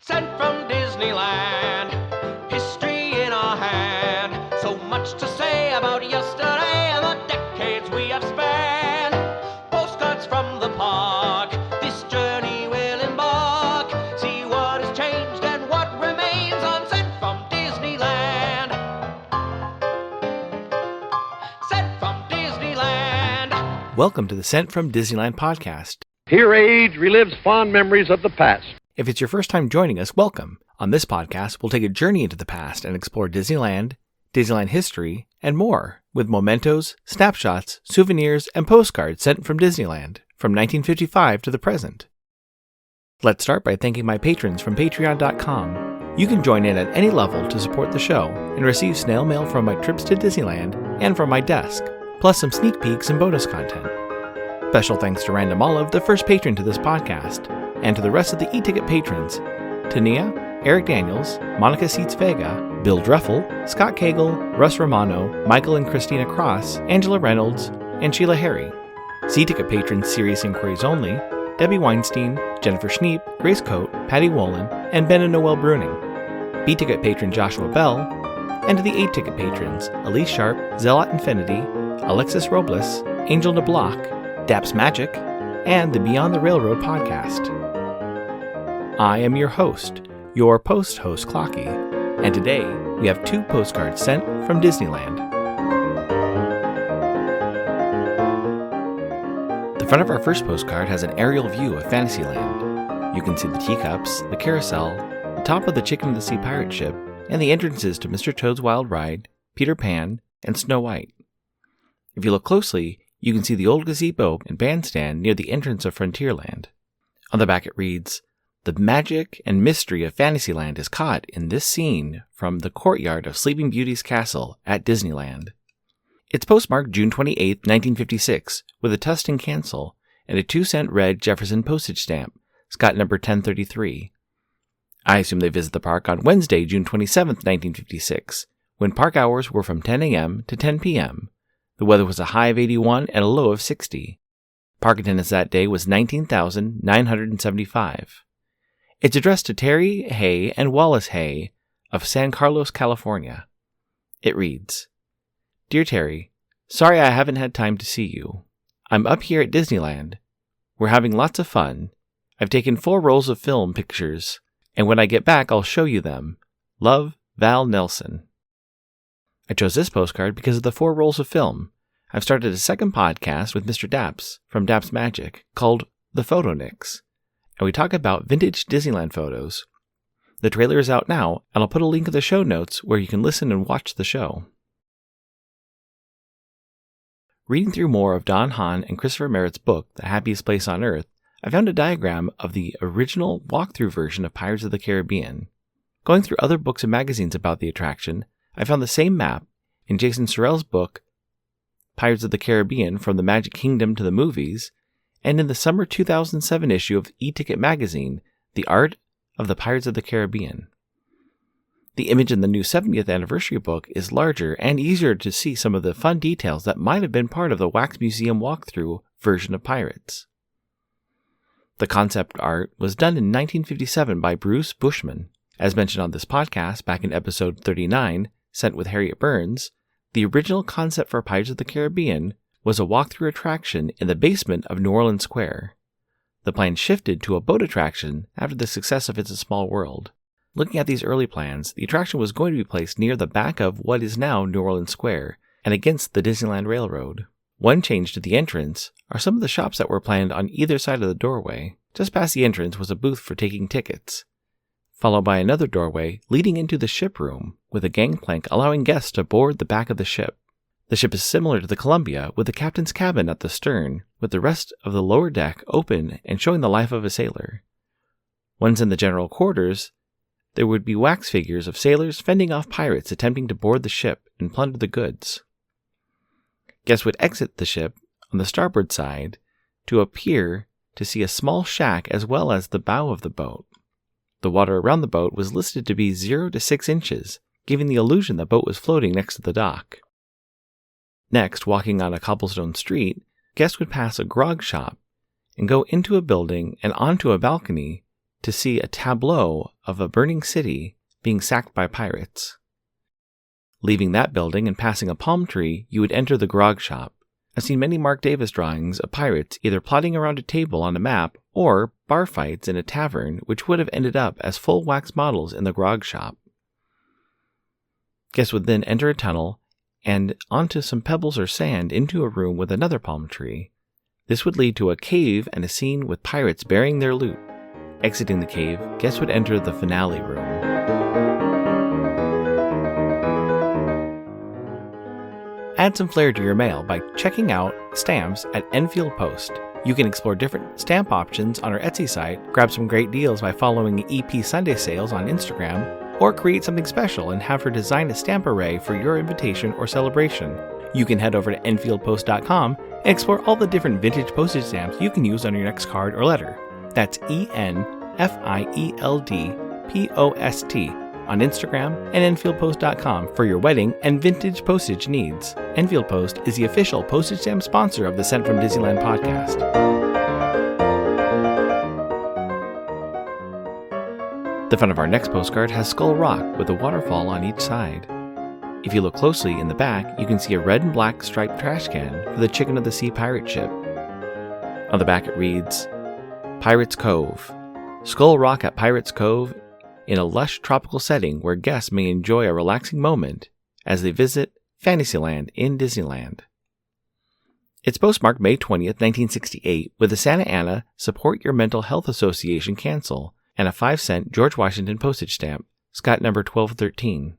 Sent from Disneyland, history in our hand. So much to say about yesterday and the decades we have spanned. Postcards from the park, this journey will embark. See what has changed and what remains on Sent from Disneyland. Sent from Disneyland. Welcome to the Sent from Disneyland podcast. Here age relives fond memories of the past. If it's your first time joining us, welcome. On this podcast, we'll take a journey into the past and explore Disneyland, Disneyland history, and more, with mementos, snapshots, souvenirs, and postcards sent from Disneyland, from 1955 to the present. Let's start by thanking my patrons from Patreon.com. You can join in at any level to support the show and receive snail mail from my trips to Disneyland and from my desk, plus some sneak peeks and bonus content. Special thanks to Random Olive, the first patron to this podcast, and to the rest of the e-ticket patrons, Tania, Eric Daniels, Monica Seitz Vega, Bill Dreffel, Scott Cagle, Russ Romano, Michael and Christina Cross, Angela Reynolds, and Sheila Harry. C-ticket patrons Serious Inquiries Only, Debbie Weinstein, Jennifer Schneep, Grace Coate, Patty Wolin, and Ben and Noel Bruning. B-ticket patron Joshua Bell, and to the A-ticket patrons Elise Sharp, Zealot Infinity, Alexis Robles, Angel DeBlock, Daps Magic, and the Beyond the Railroad podcast. I am your host, your post-host Clocky, and today we have 2 postcards sent from Disneyland. The front of our first postcard has an aerial view of Fantasyland. You can see the teacups, the carousel, the top of the Chicken of the Sea pirate ship, and the entrances to Mr. Toad's Wild Ride, Peter Pan, and Snow White. If you look closely, you can see the old gazebo and bandstand near the entrance of Frontierland. On the back it reads, "The magic and mystery of Fantasyland is caught in this scene from the courtyard of Sleeping Beauty's castle at Disneyland." It's postmarked June 28, 1956, with a Tustin cancel and a 2-cent red Jefferson postage stamp, Scott number 1033. I assume they visit the park on Wednesday, June 27, 1956, when park hours were from 10 a.m. to 10 p.m. The weather was a high of 81 and a low of 60. Park attendance that day was 19,975. It's addressed to Terry Hay and Wallace Hay of San Carlos, California. It reads, "Dear Terry, sorry I haven't had time to see you. I'm up here at Disneyland. We're having lots of fun. I've taken 4 rolls of film pictures, and when I get back I'll show you them. Love, Val Nelson." I chose this postcard because of the 4 rolls of film. I've started a second podcast with Mr. Daps from Daps Magic called the Photoniks, and we talk about vintage Disneyland photos. The trailer is out now, and I'll put a link in the show notes where you can listen and watch the show. Reading through more of Don Hahn and Christopher Merritt's book, The Happiest Place on Earth, I found a diagram of the original walkthrough version of Pirates of the Caribbean. Going through other books and magazines about the attraction, I found the same map in Jason Sorrell's book, Pirates of the Caribbean From the Magic Kingdom to the Movies, and in the summer 2007 issue of E-Ticket magazine, The Art of the Pirates of the Caribbean. The image in the new 70th anniversary book is larger and easier to see some of the fun details that might have been part of the Wax Museum walkthrough version of Pirates. The concept art was done in 1957 by Bruce Bushman. As mentioned on this podcast back in episode 39, Sent with Harriet Burns, the original concept for Pirates of the Caribbean was a walkthrough attraction in the basement of New Orleans Square. The plan shifted to a boat attraction after the success of It's a Small World. Looking at these early plans, the attraction was going to be placed near the back of what is now New Orleans Square and against the Disneyland Railroad. One change to the entrance are some of the shops that were planned on either side of the doorway. Just past the entrance was a booth for taking tickets, followed by another doorway leading into the ship room, with a gangplank allowing guests to board the back of the ship. The ship is similar to the Columbia, with the captain's cabin at the stern, with the rest of the lower deck open and showing the life of a sailor. Once in the general quarters, there would be wax figures of sailors fending off pirates attempting to board the ship and plunder the goods. Guests would exit the ship on the starboard side to appear to see a small shack as well as the bow of the boat. The water around the boat was listed to be 0 to 6 inches, giving the illusion the boat was floating next to the dock. Next, walking on a cobblestone street, guests would pass a grog shop and go into a building and onto a balcony to see a tableau of a burning city being sacked by pirates. Leaving that building and passing a palm tree, you would enter the grog shop. I've seen many Mark Davis drawings of pirates either plotting around a table on a map or bar fights in a tavern, which would have ended up as full wax models in the grog shop. Guests would then enter a tunnel and onto some pebbles or sand into a room with another palm tree. This would lead to a cave and a scene with pirates burying their loot. Exiting the cave, guests would enter the finale room. Add some flair to your mail by checking out stamps at Enfield Post. You can explore different stamp options on our Etsy site, grab some great deals by following EP Sunday Sales on Instagram, or create something special and have her design a stamp array for your invitation or celebration. You can head over to EnfieldPost.com and explore all the different vintage postage stamps you can use on your next card or letter. That's ENFIELDPOST on Instagram and EnfieldPost.com for your wedding and vintage postage needs. Enfield Post is the official postage stamp sponsor of the Sent from Disneyland podcast. The front of our next postcard has Skull Rock with a waterfall on each side. If you look closely in the back, you can see a red and black striped trash can for the Chicken of the Sea pirate ship. On the back it reads, Pirates Cove. Skull Rock at Pirates Cove in a lush tropical setting where guests may enjoy a relaxing moment as they visit Fantasyland in Disneyland. It's postmarked May 20th, 1968, with the Santa Ana Support Your Mental Health Association cancel and a 5-cent George Washington postage stamp, Scott number 1213.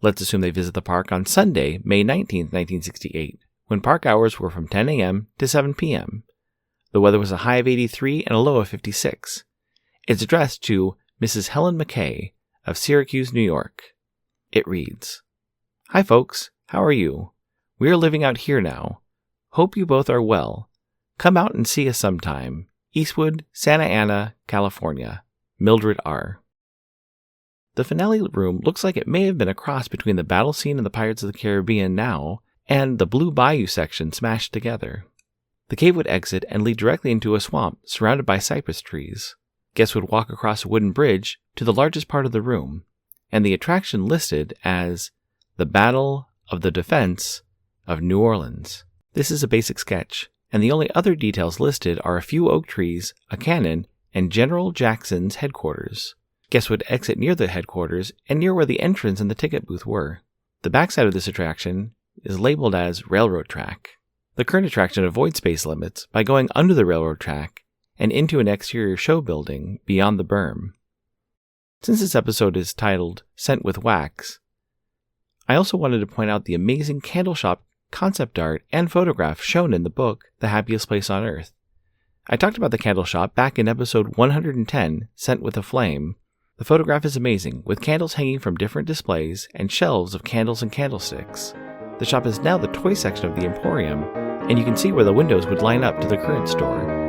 Let's assume they visit the park on Sunday, May 19th, 1968, when park hours were from 10 a.m. to 7 p.m. The weather was a high of 83 and a low of 56. It's addressed to Mrs. Helen McKay of Syracuse, New York. It reads, Hi folks, how are you? We are living out here now. Hope you both are well. Come out and see us sometime. Eastwood, Santa Ana, California. Mildred R. The finale room looks like it may have been a cross between the battle scene in the Pirates of the Caribbean now and the Blue Bayou section smashed together. The cave would exit and lead directly into a swamp surrounded by cypress trees. Guests would walk across a wooden bridge to the largest part of the room, and the attraction listed as the Battle of the Defense of New Orleans. This is a basic sketch, and the only other details listed are a few oak trees, a cannon, and General Jackson's headquarters. Guests would exit near the headquarters and near where the entrance and the ticket booth were. The backside of this attraction is labeled as Railroad Track. The current attraction avoids space limits by going under the railroad track and into an exterior show building beyond the berm. Since this episode is titled Sent with Wax, I also wanted to point out the amazing candle shop concept art and photograph shown in the book The Happiest Place on Earth. I talked about the candle shop back in episode 110, Sent with a Flame. The photograph is amazing, with candles hanging from different displays and shelves of candles and candlesticks. The shop is now the toy section of the Emporium, and you can see where the windows would line up to the current store.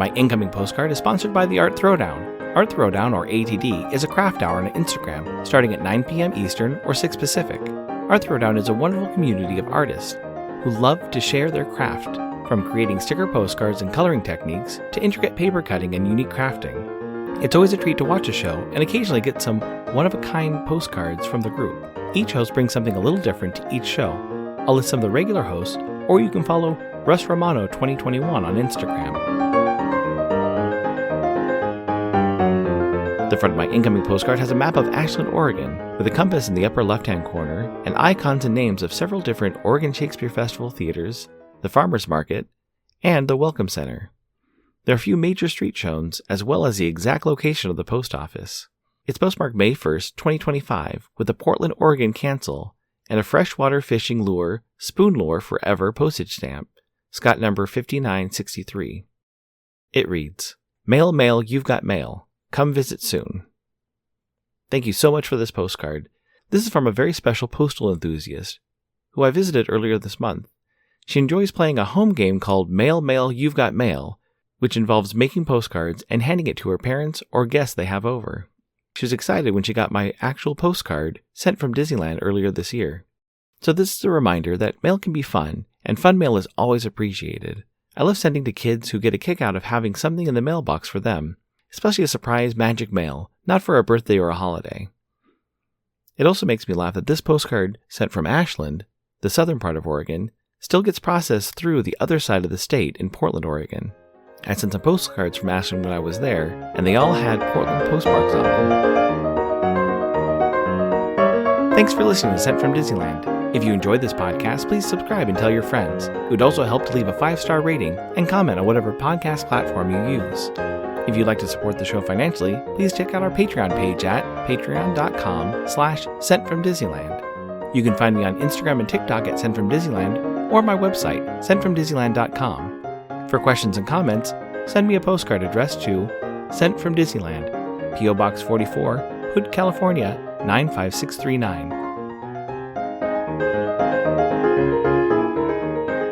My incoming postcard is sponsored by the Art Throwdown. Art Throwdown, or ATD, is a craft hour on Instagram starting at 9 p.m. Eastern or 6 Pacific. Art Throwdown is a wonderful community of artists who love to share their craft, from creating sticker postcards and coloring techniques to intricate paper cutting and unique crafting. It's always a treat to watch a show and occasionally get some one-of-a-kind postcards from the group. Each host brings something a little different to each show. I'll list some of the regular hosts, or you can follow Russ Romano 2021 on Instagram. The front of my incoming postcard has a map of Ashland, Oregon, with a compass in the upper left-hand corner, and icons and names of several different Oregon Shakespeare Festival theaters, the Farmers Market, and the Welcome Center. There are a few major street shows, as well as the exact location of the post office. It's postmarked May 1st, 2025, with the Portland, Oregon cancel, and a freshwater fishing lure, Spoon Lure Forever postage stamp, Scott number 5963. It reads, Mail, mail, you've got mail. Come visit soon. Thank you so much for this postcard. This is from a very special postal enthusiast who I visited earlier this month. She enjoys playing a home game called Mail, Mail, You've Got Mail, which involves making postcards and handing it to her parents or guests they have over. She was excited when she got my actual postcard sent from Disneyland earlier this year. So this is a reminder that mail can be fun and fun mail is always appreciated. I love sending to kids who get a kick out of having something in the mailbox for them, especially a surprise magic mail, not for a birthday or a holiday. It also makes me laugh that this postcard sent from Ashland, the southern part of Oregon, still gets processed through the other side of the state in Portland, Oregon. I sent some postcards from Ashland when I was there, and they all had Portland postmarks on them. Thanks for listening to Sent from Disneyland. If you enjoyed this podcast, please subscribe and tell your friends. It would also help to leave a 5-star rating and comment on whatever podcast platform you use. If you'd like to support the show financially, please check out our Patreon page at patreon.com/sentfromdisneyland. You can find me on Instagram and TikTok at Sent from Disneyland, or my website, sentfromdisneyland.com. For questions and comments, send me a postcard addressed to Sent from Disneyland, P.O. Box 44, Hood, California, 95639.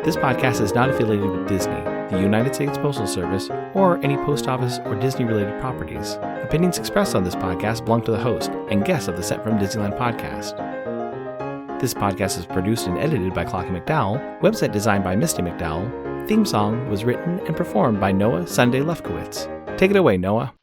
This podcast is not affiliated with Disney, the United States Postal Service, or any post office or Disney-related properties. Opinions expressed on this podcast belong to the host and guests of the Sent from Disneyland podcast. This podcast is produced and edited by Clocky McDowell, website designed by Misty McDowell, theme song was written and performed by Noah Sunday Lefkowitz. Take it away, Noah.